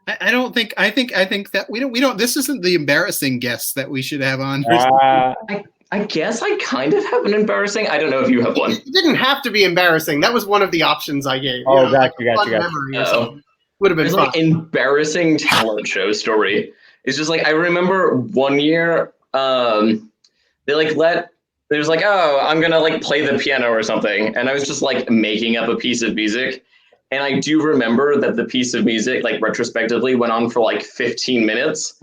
I don't think. I think that we don't. This isn't the embarrassing guests that we should have on. I guess I kind of have an embarrassing. I don't know if you have one. It didn't have to be embarrassing. That was one of the options I gave. Oh, got you. Would have been fun. Like embarrassing talent show story. It's just like I remember one year. They was like, oh, I'm gonna like play the piano or something, and I was just like making up a piece of music. And I do remember that the piece of music, like retrospectively, went on for like 15 minutes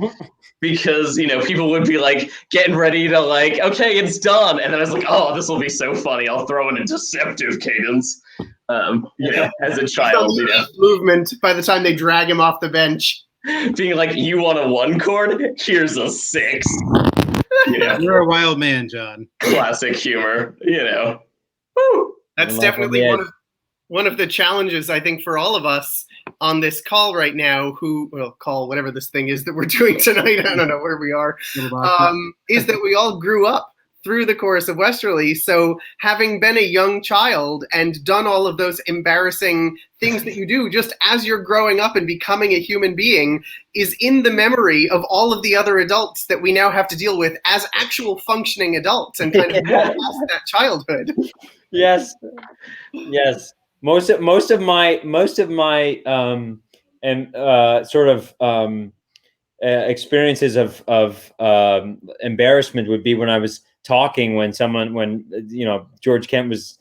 because, people would be like getting ready to like, okay, it's done. And then I was like, oh, this will be so funny. I'll throw in a deceptive cadence, as a child. Movement by the time they drag him off the bench. Being like, you want a 1 chord? Here's a 6. You're a wild man, John. Classic humor, Woo. That's definitely one of the challenges, I think, for all of us on this call right now, whatever this thing is that we're doing tonight, I don't know where we are, is that we all grew up through the Chorus of Westerly. So having been a young child and done all of those embarrassing things that you do just as you're growing up and becoming a human being is in the memory of all of the other adults that we now have to deal with as actual functioning adults and kind of move past that childhood. Yes. Most of my experiences of embarrassment would be when I was talking, when George Kent was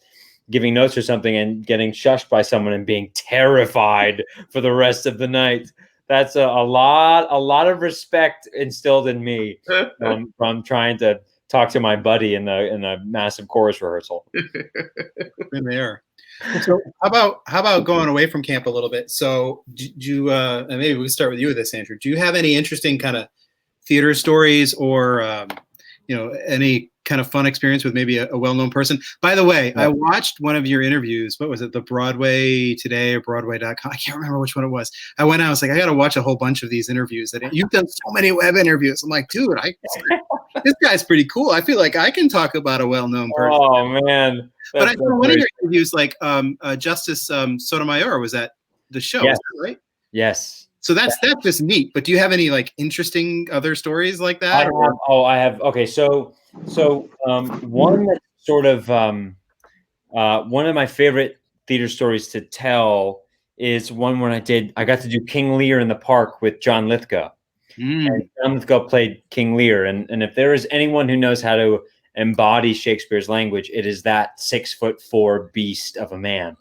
giving notes or something and getting shushed by someone and being terrified for the rest of the night. That's a lot of respect instilled in me from trying to talk to my buddy in a massive chorus rehearsal. Been there. So how about going away from camp a little bit? So do you, and maybe we'll start with you with this, Andrew. Do you have any interesting kind of theater stories or any kind of fun experience with maybe a well-known person? By the way, I watched one of your interviews. What was it? The Broadway Today or Broadway.com? I can't remember which one it was. I went out, I was like, I got to watch a whole bunch of these interviews. You've done so many web interviews. I'm like, dude, this guy's pretty cool. I feel like I can talk about a well-known person. Oh, man. But I saw one of your interviews, like Justice Sotomayor was at the show, yes. Is that right? Yes. So that's just neat. But do you have any like interesting other stories like that? I have. Okay, so one that's sort of one of my favorite theater stories to tell is one when I got to do King Lear in the Park with John Lithgow. And John Lithgow played King Lear, and if there is anyone who knows how to embody Shakespeare's language, it is that 6'4" beast of a man.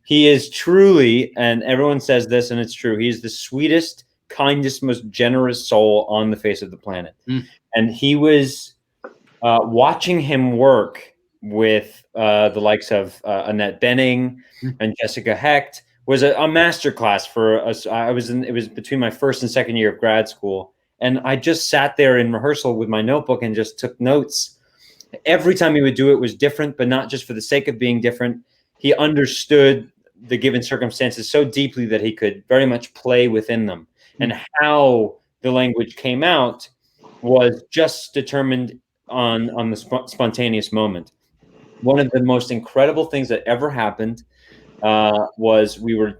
He is truly, and everyone says this, and it's true, he's the sweetest, kindest, most generous soul on the face of the planet. And he was watching him work with the likes of Annette Bening and Jessica Hecht was a masterclass for us. It was between my first and second year of grad school. And I just sat there in rehearsal with my notebook and just took notes. Every time he would do it was different, but not just for the sake of being different. He understood the given circumstances so deeply that he could very much play within them. And how the language came out was just determined on the spontaneous moment. One of the most incredible things that ever happened was we were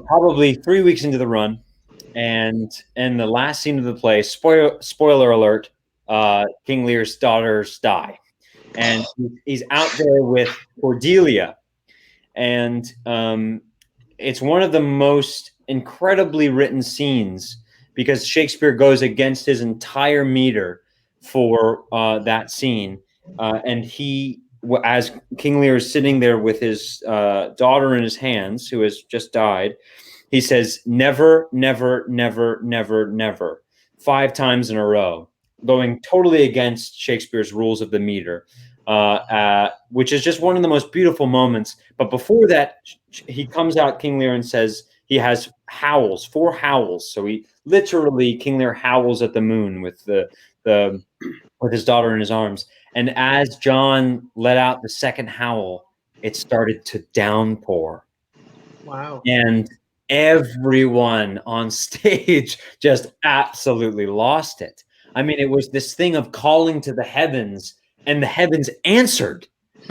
probably 3 weeks into the run, and in the last scene of the play, spoiler alert, King Lear's daughters die. And he's out there with Cordelia. And it's one of the most incredibly written scenes because Shakespeare goes against his entire meter for that scene. And he, as King Lear is sitting there with his daughter in his hands, who has just died, he says, never, never, never, never, never, 5 times in a row, going totally against Shakespeare's rules of the meter. Which is just one of the most beautiful moments. But before that, he comes out, King Lear, and says he has howls, 4 howls. So he literally, King Lear howls at the moon with with his daughter in his arms. And as John let out the second howl, it started to downpour. Wow. And everyone on stage just absolutely lost it. I mean, it was this thing of calling to the heavens, and the heavens answered.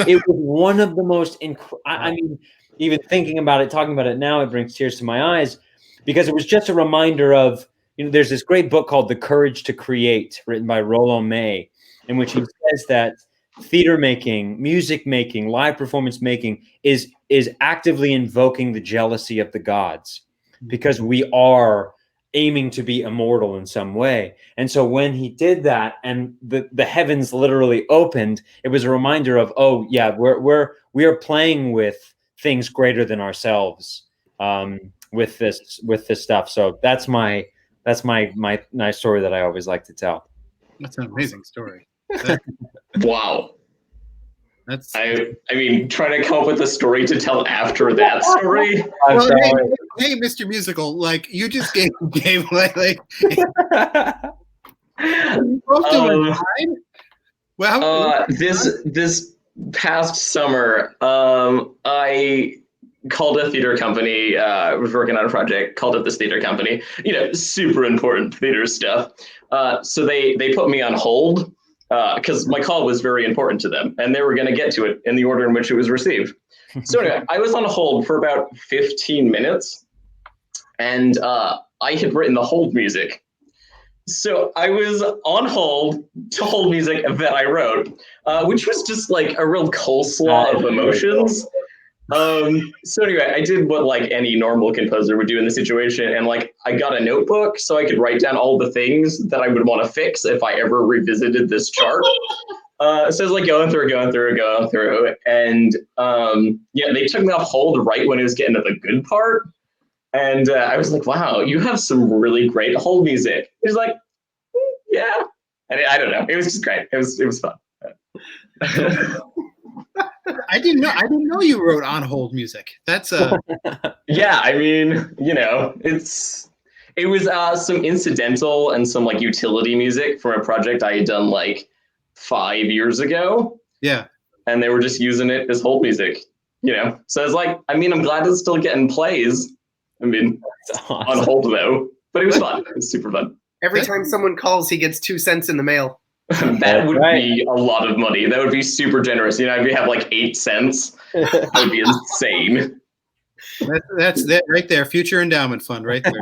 It was one of the most I mean, even thinking about it, talking about it now, it brings tears to my eyes, because it was just a reminder of, there's this great book called The Courage to Create, written by Rollo May, in which he says that theater making, music making, live performance making is actively invoking the jealousy of the gods, because we are aiming to be immortal in some way. And so when he did that and the heavens literally opened, it was a reminder of, oh yeah, we are playing with things greater than ourselves with this stuff. So that's my nice story that I always like to tell. That's an amazing story. Wow. That's I mean, trying to come up with a story to tell after that story. Well, hey, hey, Mr. Musical, like you just gave like both doing fine. Well, this past summer, I called a theater company. Was working on a project. Called up this theater company. Super important theater stuff. So they put me on hold because my call was very important to them, and they were going to get to it in the order in which it was received. So anyway, I was on hold for about 15 minutes, and I had written the hold music. So I was on hold to hold music that I wrote, which was just like a real coleslaw of emotions. So anyway, I did what like any normal composer would do in the situation, and like I got a notebook so I could write down all the things that I would want to fix if I ever revisited this chart. So I was like going through, and they took me off hold right when it was getting to the good part. And I was like, wow, you have some really great hold music. He was like, yeah. And I don't know. It was just great. It was fun. I didn't know you wrote on hold music. That's yeah, I mean, it was some incidental and some like utility music from a project I had done like 5 years ago. Yeah. And they were just using it as hold music, So I was like, I mean, I'm glad it's still getting plays. I mean, awesome. On hold though, but it was fun. It was super fun. Every time someone calls, he gets 2 cents in the mail. That would be a lot of money. That would be super generous. If we have like 8 cents, that would be insane. That's that right there. Future endowment fund right there.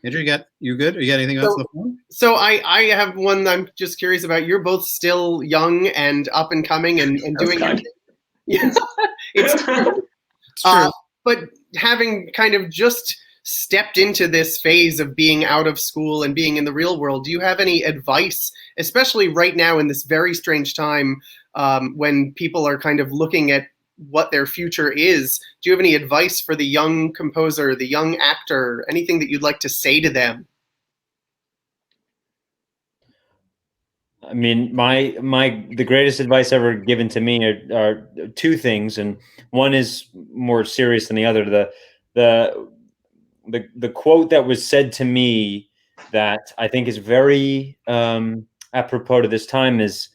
Andrew, you good? Or you got anything else on the phone? So I have one I'm just curious about. You're both still young and up and coming and doing your thing. It's true. But having kind of just stepped into this phase of being out of school and being in the real world, do you have any advice, especially right now in this very strange time when people are kind of looking at what their future is? Do you have any advice for the young composer, the young actor, anything that you'd like to say to them? I mean, the greatest advice ever given to me are 2 things, and one is more serious than the other. The quote that was said to me that I think is very apropos to this time is,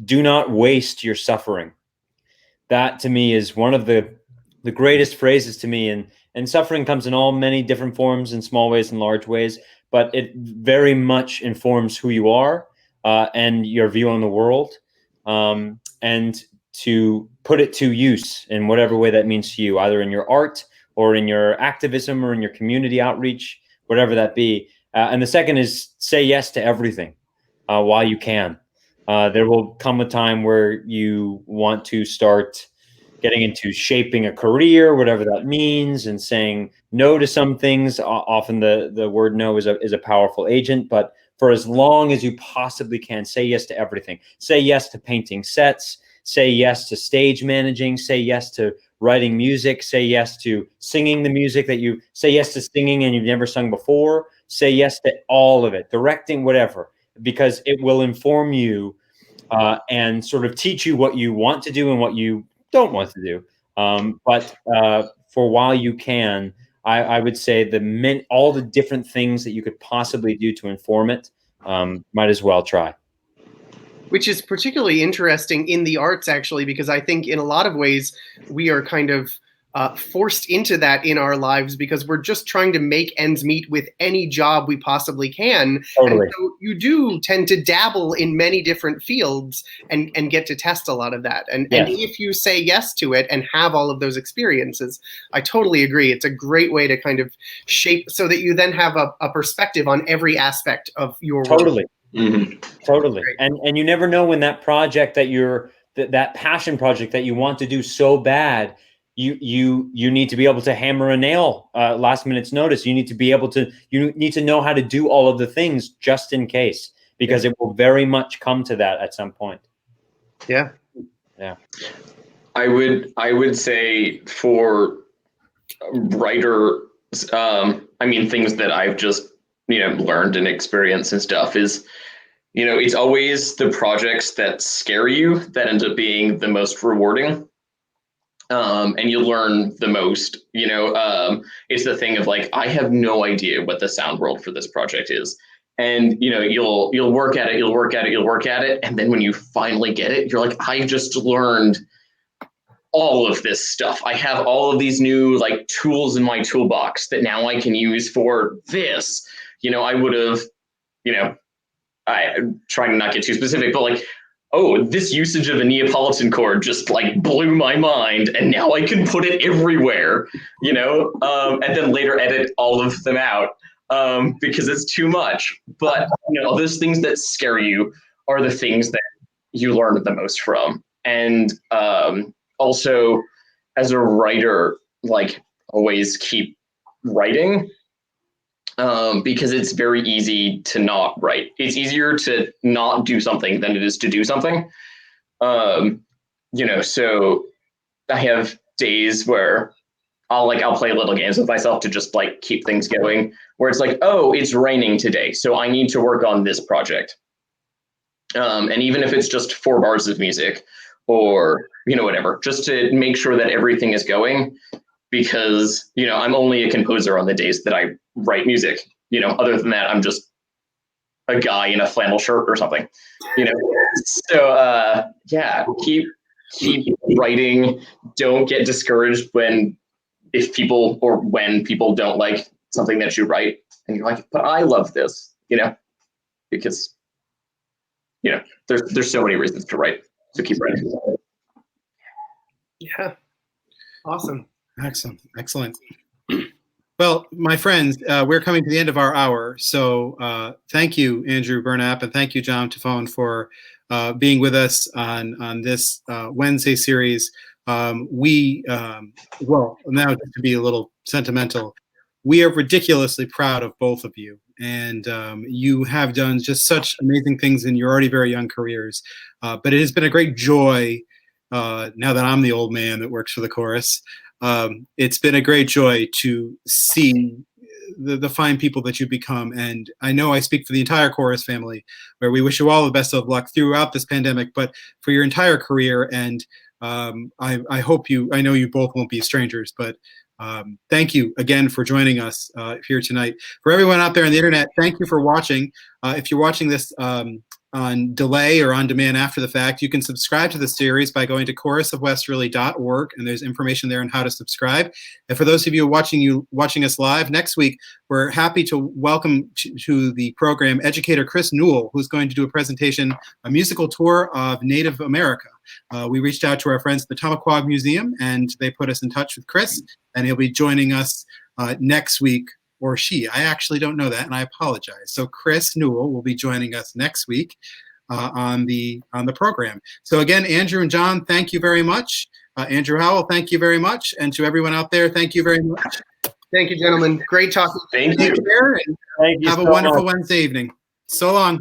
"Do not waste your suffering." That to me is one of the greatest phrases to me, and suffering comes in all many different forms, in small ways and large ways, but it very much informs who you are and your view on the world, and to put it to use in whatever way that means to you, either in your art or in your activism or in your community outreach, whatever that be. And the second is say yes to everything while you can. There will come a time where you want to start getting into shaping a career, whatever that means, and saying no to some things. Often the word no is a powerful agent, but for as long as you possibly can, say yes to everything. Say yes to painting sets, say yes to stage managing, say yes to writing music, say yes to singing the music say yes to singing and you've never sung before, say yes to all of it, directing, whatever, because it will inform you and sort of teach you what you want to do and what you don't want to do. But for while you can, I would say all the different things that you could possibly do to inform it, might as well try. Which is particularly interesting in the arts, actually, because I think in a lot of ways we are kind of forced into that in our lives because we're just trying to make ends meet with any job we possibly can. Totally. And so you do tend to dabble in many different fields and get to test a lot of that. And if you say yes to it and have all of those experiences, I totally agree. It's a great way to kind of shape so that you then have a perspective on every aspect of your work. Mm-hmm. Totally. And you never know when that project that passion project that you want to do so bad, you need to be able to hammer a nail last minute's notice. You need to know how to do all of the things just in case, because it will very much come to that at some point. Yeah. I would say for writer, things that I've just learned and experienced and stuff is, it's always the projects that scare you that end up being the most rewarding. and you learn the most. It's the thing of like, I have no idea what the sound world for this project is. And you'll work at it, and then when you finally get it, you're like, I just learned all of this stuff. I have all of these new like tools in my toolbox that now I can use for this. I would have, I'm trying to not get too specific, but like, oh, this usage of a Neapolitan chord just like blew my mind, and now I can put it everywhere, and then later edit all of them out because it's too much. But those things that scare you are the things that you learn the most from. And also, as a writer, like, always keep writing. Because it's very easy to not write. It's easier to not do something than it is to do something. So I have days where I'll play little games with myself to just like keep things going, where it's like, oh, it's raining today, so I need to work on this project. And even if it's just 4 bars of music or, whatever, just to make sure that everything is going. Because, I'm only a composer on the days that I write music. Other than that, I'm just a guy in a flannel shirt or something. So keep writing. Don't get discouraged when people don't like something that you write, and you're like, but I love this. Because there's so many reasons to write. So keep writing. Yeah, awesome. Excellent. Well, my friends, we're coming to the end of our hour. So thank you, Andrew Burnap, and thank you, John Tafone, for being with us on this Wednesday series. Now just to be a little sentimental, we are ridiculously proud of both of you. And you have done just such amazing things in your already very young careers. But it has been a great joy, now that I'm the old man that works for the chorus, it's been a great joy to see the fine people that you've become. And I know I speak for the entire chorus family, where we wish you all the best of luck throughout this pandemic, but for your entire career. And I know you both won't be strangers, but thank you again for joining us here tonight. For everyone out there on the internet, thank you for watching. If you're watching this on delay or on demand after the fact, you can subscribe to the series by going to chorusofwesterly.org, and there's information there on how to subscribe. And for those of you watching us live next week, we're happy to welcome to the program educator Chris Newell, who's going to do a presentation, a musical tour of Native America. We reached out to our friends at the Tamaqua Museum, and they put us in touch with Chris, and he'll be joining us next week. Or she. I actually don't know that, and I apologize. So Chris Newell will be joining us next week on the program. So again, Andrew and John, thank you very much. Andrew Howell, thank you very much. And to everyone out there, thank you very much. Thank you, gentlemen. Great talking. Thank you. Take care, and have a wonderful Wednesday evening. So long.